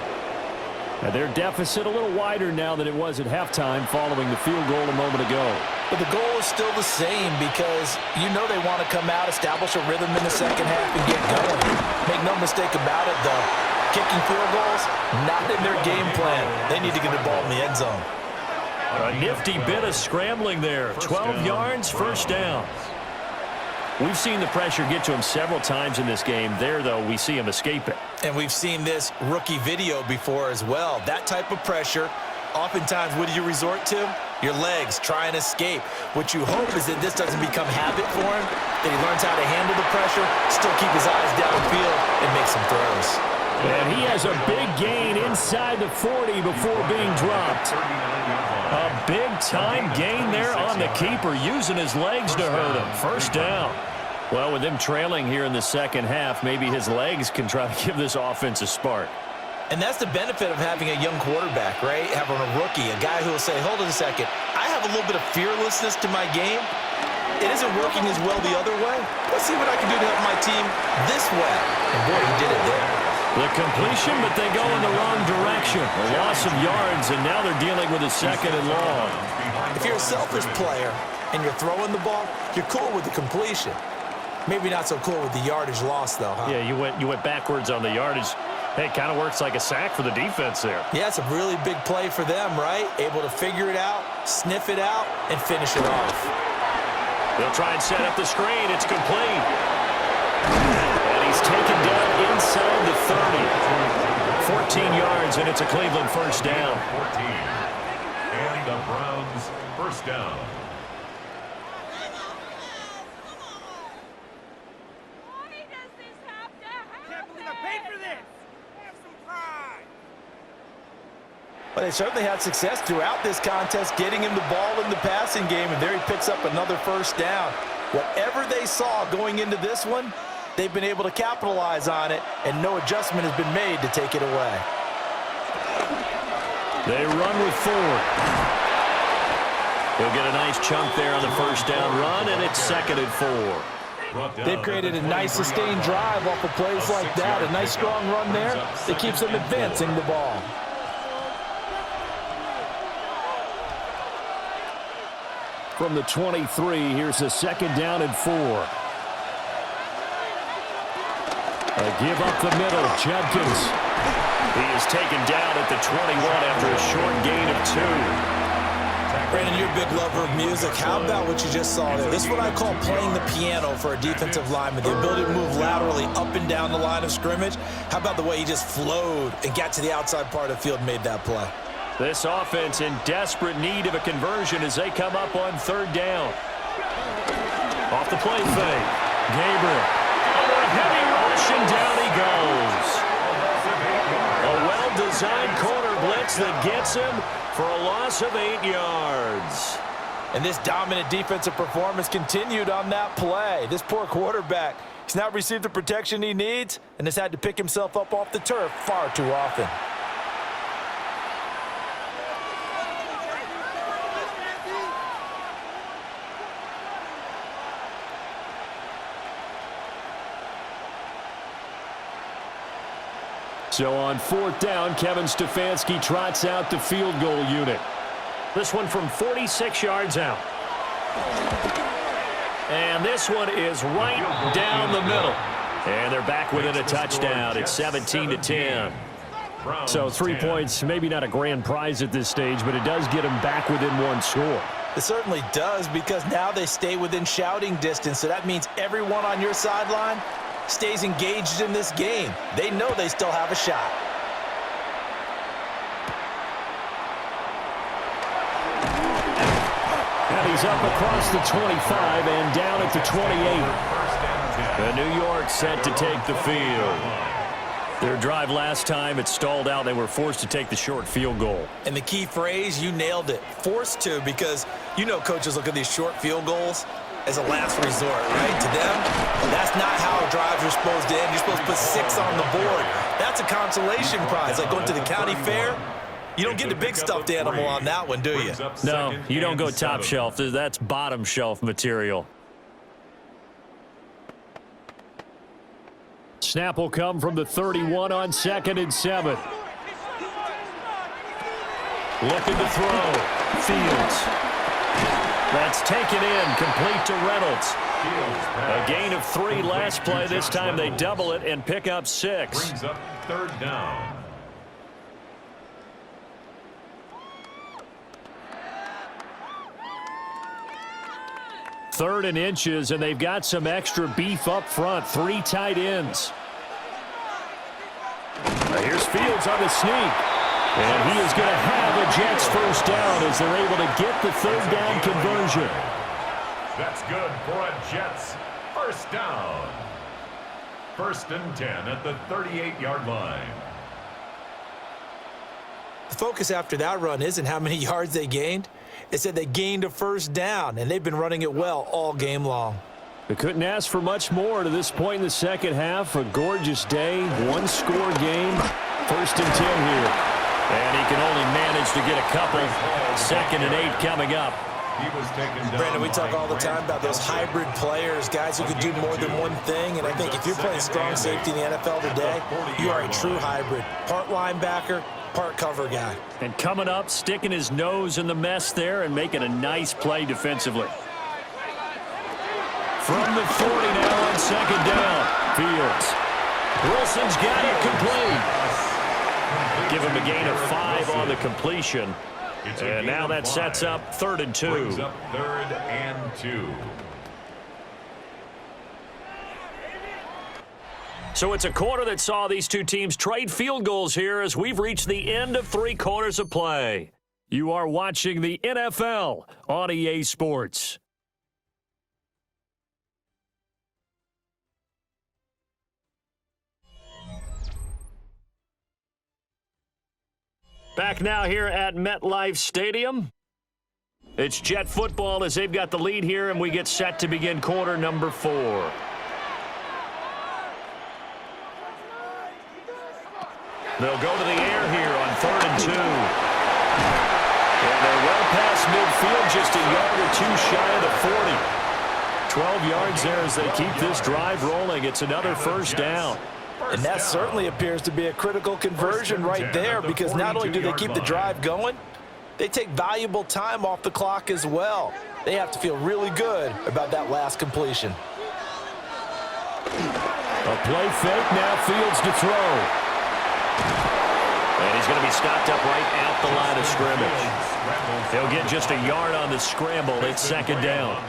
And their deficit a little wider now than it was at halftime following the field goal a moment ago. But the goal is still the same because you know they want to come out, establish a rhythm in the second half, and get going. Make no mistake about it, though. Kicking field goals, not in their game plan. They need to get the ball in the end zone. A nifty bit of scrambling there. 12 yards, first down. We've seen the pressure get to him several times in this game. There, though, we see him escape it. And we've seen this rookie video before as well. That type of pressure, oftentimes, what do you resort to? Your legs, try and escape. What you hope is that this doesn't become habit for him, that he learns how to handle the pressure, still keep his eyes downfield, and make some throws. And he has a big gain inside the 40 before being dropped. A big-time gain there on the keeper, using his legs to hurt him. First down. Well, with them trailing here in the second half, maybe his legs can try to give this offense a spark. And that's the benefit of having a young quarterback, right? Having a rookie, a guy who will say, hold on a second, I have a little bit of fearlessness to my game. It isn't working as well the other way. Let's see what I can do to help my team this way. And boy, he did it there. The completion, but they go in the wrong direction. A loss of yards, and now they're dealing with a 2nd and long. If you're a selfish player and you're throwing the ball, you're cool with the completion. Maybe not so cool with the yardage loss, though, huh? Yeah, you went backwards on the yardage. Hey, it kind of works like a sack for the defense there. Yeah, it's a really big play for them, right? Able to figure it out, sniff it out, and finish it off. They'll try and set up the screen. It's complete. And he's taken down inside the 30. 14 yards, and it's a Cleveland first down. 14. And the Browns first down. Well, they certainly had success throughout this contest, getting him the ball in the passing game, and there he picks up another first down. Whatever they saw going into this one, they've been able to capitalize on it, and no adjustment has been made to take it away. They run with 4. He'll get a nice chunk there on the first down run, and it's 2nd and 4. They've created a nice sustained drive off of plays like that. A nice strong run there that keeps them advancing the ball. From the 23, here's a 2nd down and 4. A give up the middle, Judkins. He is taken down at the 21 after a short gain of 2. Brandon, you're a big lover of music. How about what you just saw there? This is what I call playing the piano for a defensive lineman. The ability to move laterally up and down the line of scrimmage. How about the way he just flowed and got to the outside part of the field and made that play? This offense in desperate need of a conversion as they come up on 3rd down. Off the play fake. Gabriel. Oh, a heavy rush, and down he goes. A well-designed corner blitz that gets him for a loss of 8 yards. And this dominant defensive performance continued on that play. This poor quarterback, he's not received the protection he needs and has had to pick himself up off the turf far too often. So on 4th down, Kevin Stefanski trots out the field goal unit. This one from 46 yards out. And this one is right down the middle. And they're back within a touchdown. It's 17-10. So 3 points, maybe not a grand prize at this stage, but it does get them back within 1 score. It certainly does, because now they stay within shouting distance. So that means everyone on your sideline stays engaged in this game. They know they still have a shot. And he's up across the 25 and down at the 28. The New York set to take the field. Their drive last time, it stalled out. They were forced to take the short field goal. And the key phrase, you nailed it. Forced to, because you know coaches look at these short field goals as a last resort, right? To them, that's not how drives are supposed to end. You're supposed to put 6 on the board. That's a consolation prize. Like going to the county fair, you don't get the big stuffed animal on that one, do you? No, you don't go top shelf. That's bottom shelf material. Snap will come from the 31 on 2nd and 7. Looking to throw. Fields. That's taken in, complete to Reynolds. A gain of 3 last play. This time they double it and pick up 6. Brings up 3rd down. Third and inches, and they've got some extra beef up front. 3 tight ends. Here's Fields on the sneak. And he is going to have a Jets first down as they're able to get the 3rd down conversion. That's good for a Jets first down. 1st and 10 at the 38-yard line. The focus after that run isn't how many yards they gained. It's that they gained a first down, and they've been running it well all game long. They couldn't ask for much more to this point in the second half. A gorgeous day, 1-score game. 1st and 10 here. And he can only manage to get a couple. 2nd and 8 coming up. He was taken down. Brandon, we talk all the time about those hybrid players, guys who could do more than one thing, and I think if you're playing strong safety in the NFL today, you are a true hybrid. Part linebacker, part cover guy. And coming up, sticking his nose in the mess there and making a nice play defensively. From the 40 now on second down. Fields. Wilson's got it complete. Give him a gain of 5 on the completion. And now that sets up 3rd and 2. Brings up 3rd and 2. So it's a quarter that saw these two teams trade field goals here as we've reached the end of 3 quarters of play. You are watching the NFL on EA Sports. Back now here at MetLife Stadium. It's Jet football as they've got the lead here, and we get set to begin quarter number 4. They'll go to the air here on 3rd and 2. And they're well past midfield, just a yard or 2 shy of the 40. 12 yards there as they keep this drive rolling. It's another first down. And that certainly appears to be a critical conversion right there, because not only do they keep the drive going, they take valuable time off the clock as well. They have to feel really good about that last completion. A play fake, now Fields to throw. And he's going to be stopped up right at the line of scrimmage. He'll get just a yard on the scramble. It's 2nd down.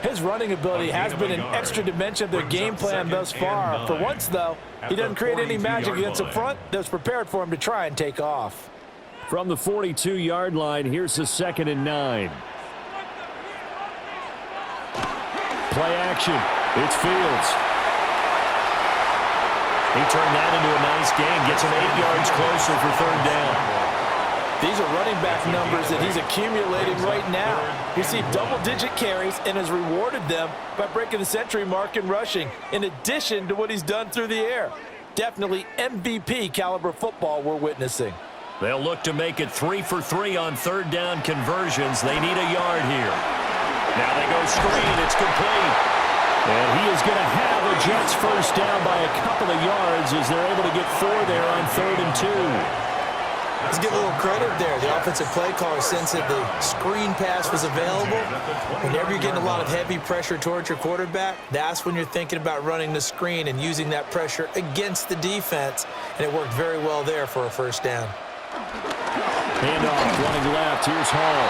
His running ability has been an extra dimension of their game plan thus far. For once, though, he doesn't create any magic against the front that's prepared for him to try and take off. From the 42-yard line, here's the 2nd and 9. Play action. It's Fields. He turned that into a nice gain. Gets him 8 yards closer for 3rd down. These are running back numbers that he's accumulating right now. Received double-digit carries and has rewarded them by breaking the century mark in rushing, in addition to what he's done through the air. Definitely MVP caliber football we're witnessing. They'll look to make it 3 for 3 on 3rd down conversions. They need a yard here. Now they go screen. It's complete. And he is going to have a Jets first down by a couple of yards as they're able to get 4 there on 3rd and 2. Let's give a little credit there. The offensive play caller sensed that the screen pass was available. Whenever you're getting a lot of heavy pressure towards your quarterback, that's when you're thinking about running the screen and using that pressure against the defense. And it worked very well there for a first down. Handoff running left. Here's Hall.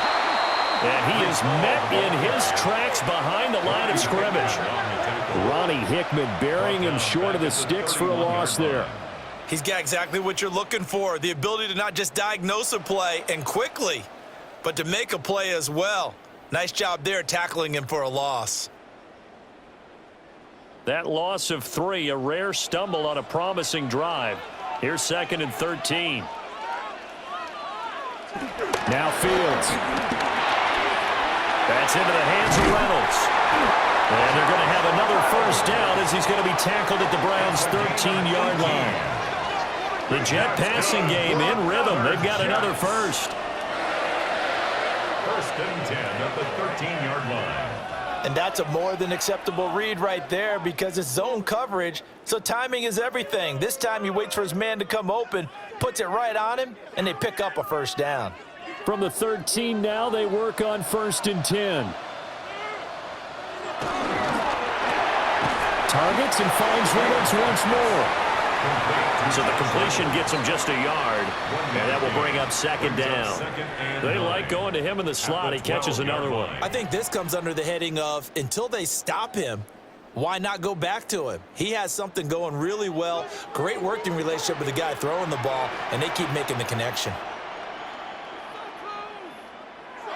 And he is met in his tracks behind the line of scrimmage. Ronnie Hickman burying him short of the sticks for a loss there. He's got exactly what you're looking for, the ability to not just diagnose a play and quickly, but to make a play as well. Nice job there tackling him for a loss. That loss of 3, a rare stumble on a promising drive. Here's 2nd and 13. Now Fields. That's into the hands of Reynolds. And they're going to have another first down as he's going to be tackled at the Browns' 13-yard line. The Jet passing game in rhythm. They've got another first. 1st and 10 at the 13-yard line. And that's a more than acceptable read right there, because it's zone coverage, so timing is everything. This time he waits for his man to come open, puts it right on him, and they pick up a first down. From the 13 now, they work on 1st and 10. Targets and finds Reynolds once more. So the completion gets him just a yard, and that will bring up 2nd down. They like going to him in the slot. He catches another one. I think this comes under the heading of, until they stop him, why not go back to him? He has something going really well. Great working relationship with the guy throwing the ball, and they keep making the connection.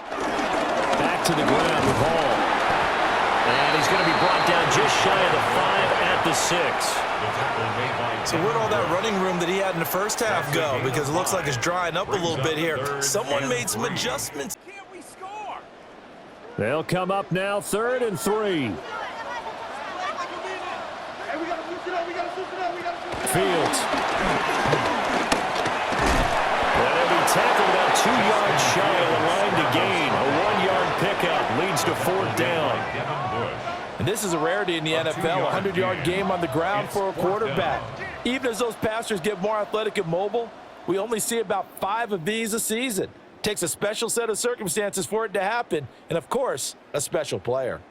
Back to the ground with Hall. And he's going to be brought down just shy of the 5 at the 6. So where'd all that running room that he had in the first half go? Because it looks like it's drying up a little bit here. Someone made some adjustments. They'll come up now 3rd and 3. Fields. And he'll be tackled about 2 yards shy of the line to gain. A 1-yard pickup. change to 4th down. And this is a rarity in the NFL, a 100-yard game on the ground for a quarterback. Even as those passers get more athletic and mobile, we only see about 5 of these a season. Takes a special set of circumstances for it to happen, and of course, a special player.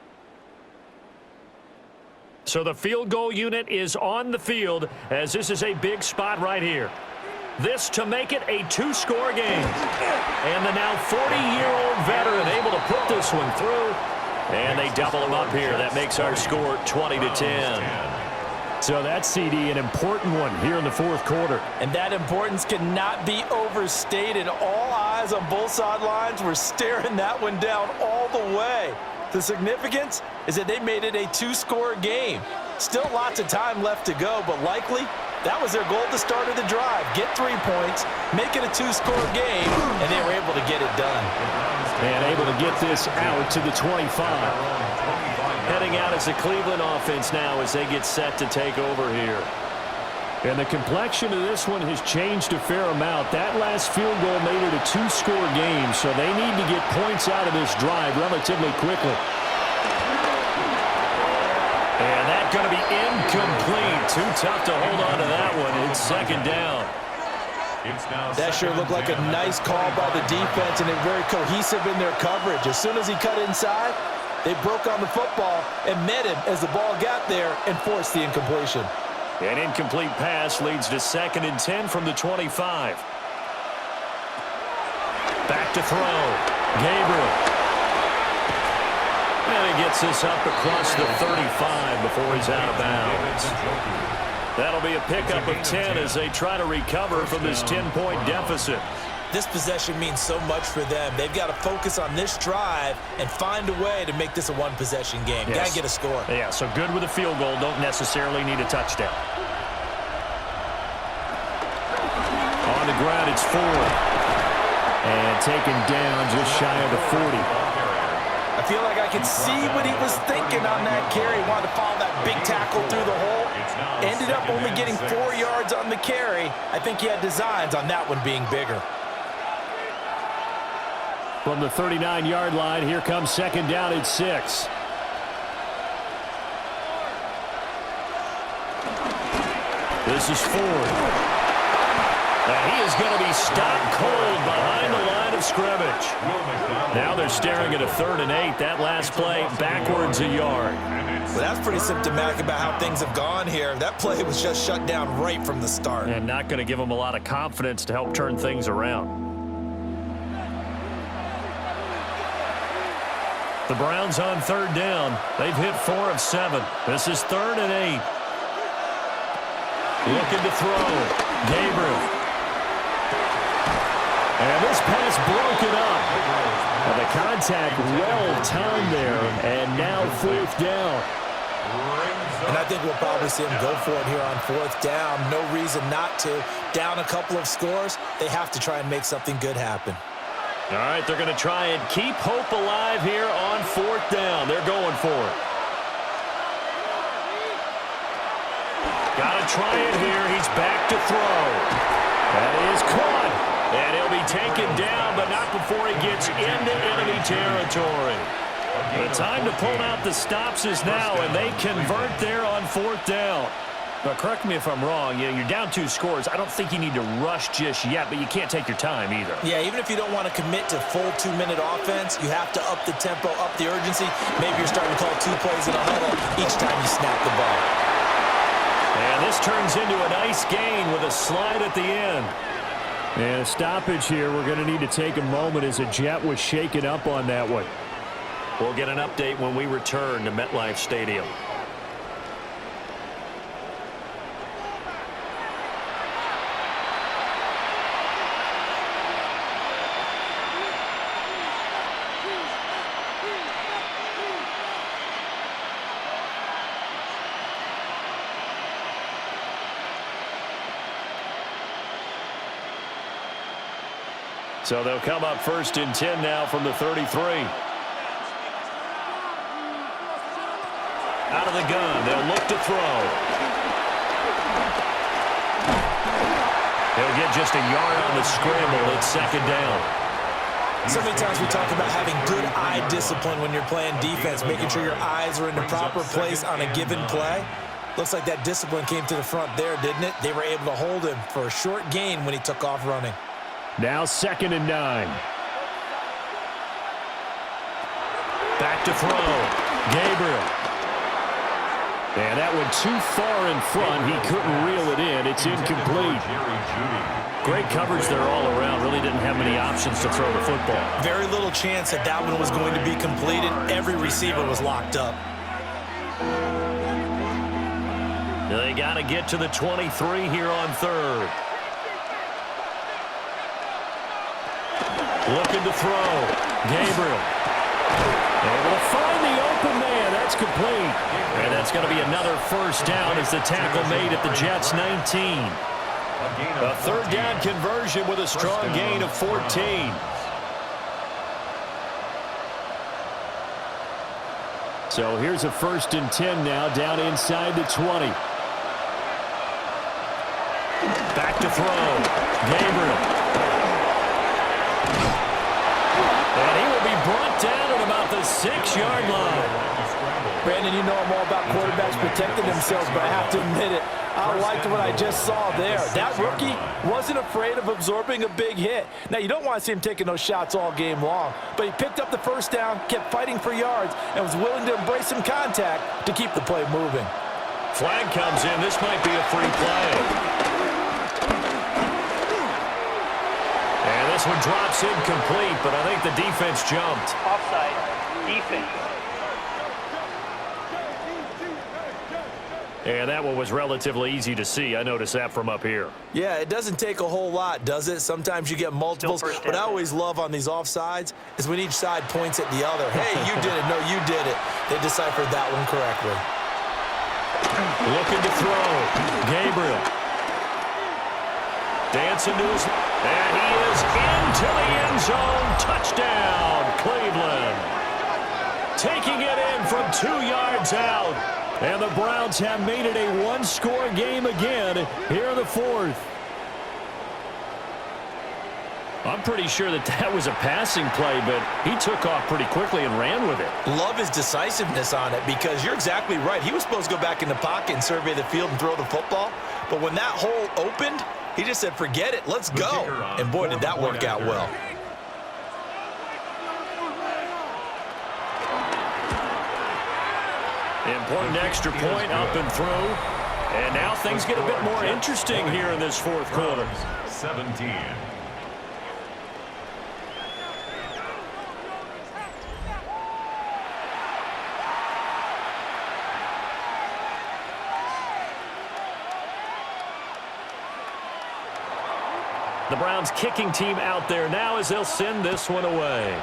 So the field goal unit is on the field as this is a big spot right here. This to make it a 2-score game. And the now 40-year-old veteran able to put this one through. And they double him up here. That makes our score 20-10. So that's, CD, an important one here in the 4th quarter. And that importance cannot be overstated. All eyes on both sidelines were staring that one down all the way. The significance is that they made it a 2-score game. Still lots of time left to go, but likely that was their goal at the start of the drive. Get 3 points, make it a 2-score game, and they were able to get it done. And able to get this out to the 25. Heading out as the Cleveland offense now as they get set to take over here. And the complexion of this one has changed a fair amount. That last field goal made it a 2-score game, so they need to get points out of this drive relatively quickly. And that's going to be incomplete. Too tough to hold on to that one. It's 2nd down. That sure looked like a nice call by the defense, and they're very cohesive in their coverage. As soon as he cut inside, they broke on the football and met him as the ball got there and forced the incompletion. An incomplete pass leads to 2nd and 10 from the 25. Back to throw. Gabriel. And he gets this up across the 35 before he's out of bounds. That'll be a pickup of 10 as they try to recover from this 10-point deficit. This possession means so much for them. They've got to focus on this drive and find a way to make this a one-possession game. Yes. Got to get a score. Yeah, so good with a field goal. Don't necessarily need a touchdown. On the ground, it's Ford. And taken down just shy of the 40. I feel like I could see what he was thinking on that carry. He wanted to follow that big tackle through the hole. Ended up only getting 4 yards on the carry. I think he had designs on that one being bigger. From the 39-yard line, here comes 2nd down at 6. This is Ford. And he is going to be stopped cold behind the line of scrimmage. Now they're staring at a 3rd and 8. That last play backwards a yard. Well, that's pretty symptomatic about how things have gone here. That play was just shut down right from the start. And not going to give them a lot of confidence to help turn things around. The Browns on 3rd down. They've hit 4 of 7. This is 3rd and 8. Looking to throw. Gabriel. And this pass broken up. And the contact well timed there. And now 4th down. And I think we'll probably see him go for it here on 4th down. No reason not to. Down a couple of scores, they have to try and make something good happen. All right, they're going to try and keep hope alive here on 4th down. They're going for it. Got to try it here. He's back to throw. That is caught. And he'll be taken down, but not before he gets into enemy territory. The time to pull out the stops is now, and they convert there on 4th down. Now, correct me if I'm wrong. You're down 2 scores. I don't think you need to rush just yet, but you can't take your time either. Yeah, even if you don't want to commit to full 2-minute offense, you have to up the tempo, up the urgency. Maybe you're starting to call 2 plays in a huddle each time you snap the ball. And this turns into a nice gain with a slide at the end. And a stoppage here. We're going to need to take a moment as a Jet was shaken up on that one. We'll get an update when we return to MetLife Stadium. So they'll come up 1st and 10 now from the 33. Out of the gun, they'll look to throw. He'll get just a yard on the scramble. It's 2nd down. So many times we talk about having good eye discipline when you're playing defense, making sure your eyes are in the proper place on a given play. Looks like that discipline came to the front there, didn't it? They were able to hold him for a short gain when he took off running. Now 2nd and 9. Back to throw. Gabriel. And that went too far in front. He couldn't reel it in. It's incomplete. Great coverage there all around. Really didn't have many options to throw the football. Very little chance that that one was going to be completed. Every receiver was locked up. They got to get to the 23 here on 3rd. Looking to throw. Gabriel. Able to find the open man. That's complete. And that's going to be another first down as the tackle made at the Jets' 19. A 3rd down conversion with a strong gain of 14. So here's a 1st and 10 now down inside the 20. Back to throw. Gabriel. And he will be brought down at about the 6-yard line. Brandon, you know I'm all about quarterbacks protecting themselves, but I have to admit it, I liked what I just saw there. That rookie wasn't afraid of absorbing a big hit. Now, you don't want to see him taking those shots all game long, but he picked up the first down, kept fighting for yards, and was willing to embrace some contact to keep the play moving. Flag comes in. This might be a free play. And this one drops incomplete, but I think the defense jumped. Offside. Defense. And that one was relatively easy to see. I noticed that from up here. Yeah, it doesn't take a whole lot, does it? Sometimes you get multiples. What I always love on these offsides is when each side points at the other. Hey, you did it. No, you did it. They deciphered that one correctly. Looking to throw. Gabriel. Dancing to his... And he is into the end zone. Touchdown, Cleveland. Taking it in from 2 yards out. And the Browns have made it a one-score game again here in the 4th. I'm pretty sure that was a passing play, but he took off pretty quickly and ran with it. Love his decisiveness on it because you're exactly right. He was supposed to go back in the pocket and survey the field and throw the football. But when that hole opened, he just said, forget it, let's go. And boy, did that work out well. Important extra point up and through. And now things get a bit more interesting here in this 4th quarter. 17. The Browns kicking team out there now as they'll send this one away.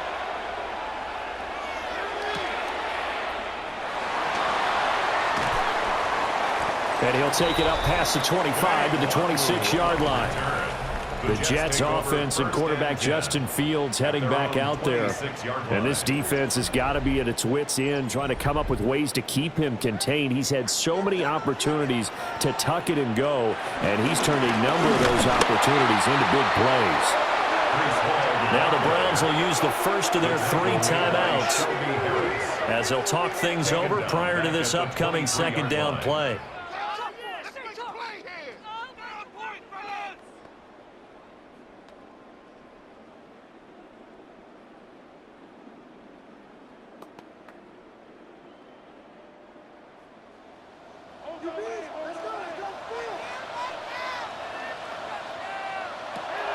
And he'll take it up past the 25 to the 26-yard line. The Jets offense and quarterback Justin Fields heading back out there. And this defense has got to be at its wits' end, trying to come up with ways to keep him contained. He's had so many opportunities to tuck it and go, and he's turned a number of those opportunities into big plays. Now the Browns will use the first of their 3 timeouts as they'll talk things over prior to this upcoming 2nd down play.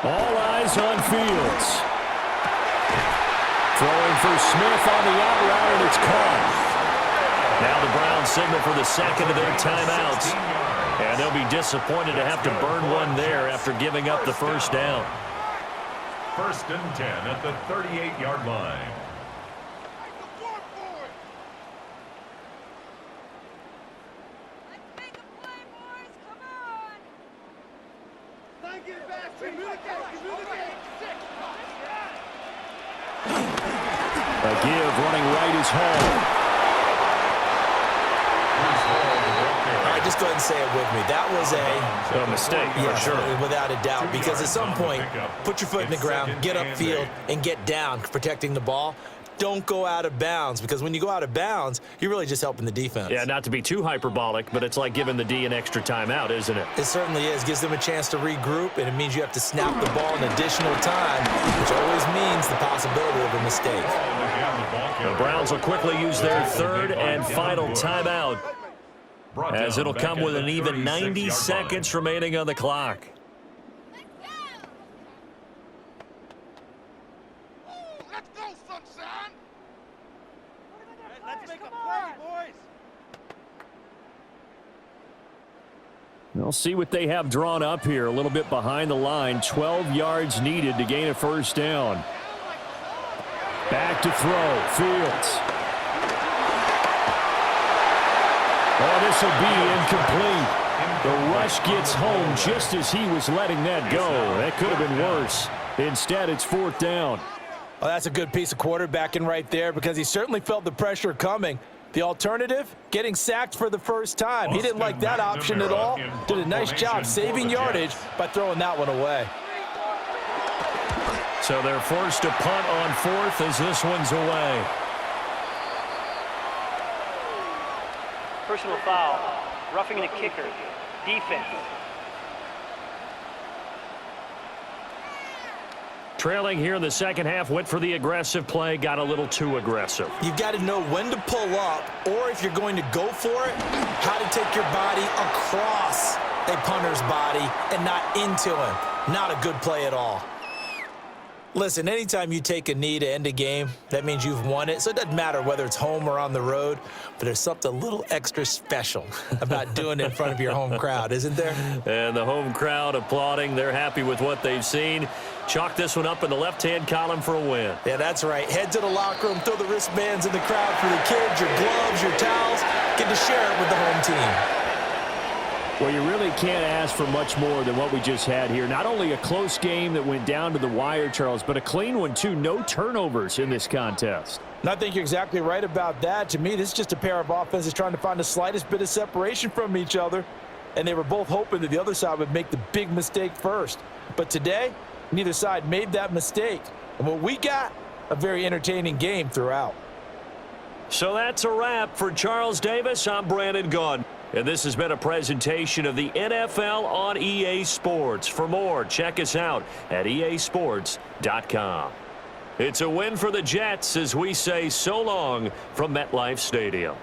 All eyes on Fields. Throwing for Smith on the out route, and it's caught. Now the Browns signal for the 2nd of their timeouts. And they'll be disappointed to have to burn one there after giving up the first down. 1st and 10 at the 38-yard line. A give running right is home. All right, just go ahead and say it with me. That was A mistake, yeah, for sure. without a doubt, because at some point, put your foot in the ground, get upfield, and get down, protecting the ball. Don't go out of bounds, because when you go out of bounds, you're really just helping the defense. Yeah, not to be too hyperbolic, but it's like giving the D an extra timeout, isn't it? It certainly is. Gives them a chance to regroup, and it means you have to snap the ball in additional time, which always means the possibility of a mistake. The Browns will quickly use their third and final timeout, as it'll come with an even 90 seconds remaining on the clock. We'll see what they have drawn up here. A little bit behind the line. 12 yards needed to gain a first down. Back to throw. Fields. Oh, this will be incomplete. The rush gets home just as he was letting that go. That could have been worse. Instead, it's fourth down. Well, that's a good piece of quarterbacking right there, because he certainly felt the pressure coming. The alternative, getting sacked for the first time. He didn't like that option at all. Did a nice job saving yardage by throwing that one away. So they're forced to punt on fourth as this one's away. Personal foul. Roughing the kicker. Defense. Trailing here in the second half, went for the aggressive play, got a little too aggressive. You've got to know when to pull up, or if you're going to go for it, how to take your body across a punter's body and not into him. Not a good play at all. Listen, anytime you take a knee to end a game, that means you've won it. So it doesn't matter whether it's home or on the road, but there's something a little extra special about doing it in front of your home crowd, isn't there? And the home crowd applauding. They're happy with what they've seen. Chalk this one up in the left-hand column for a win. Yeah, that's right. Head to the locker room, throw the wristbands in the crowd for the kids, your gloves, your towels. Get to share it with the home team. Well, you really can't ask for much more than what we just had here. Not only a close game that went down to the wire, Charles, but a clean one, too. No turnovers in this contest. And I think you're exactly right about that. To me, this is just a pair of offenses trying to find the slightest bit of separation from each other. And they were both hoping that the other side would make the big mistake first. But today, neither side made that mistake. And what we got, a very entertaining game throughout. So that's a wrap for Charles Davis. I'm Brandon Gaudin. And this has been a presentation of the NFL on EA Sports. For more, check us out at easports.com. It's a win for the Jets as we say so long from MetLife Stadium.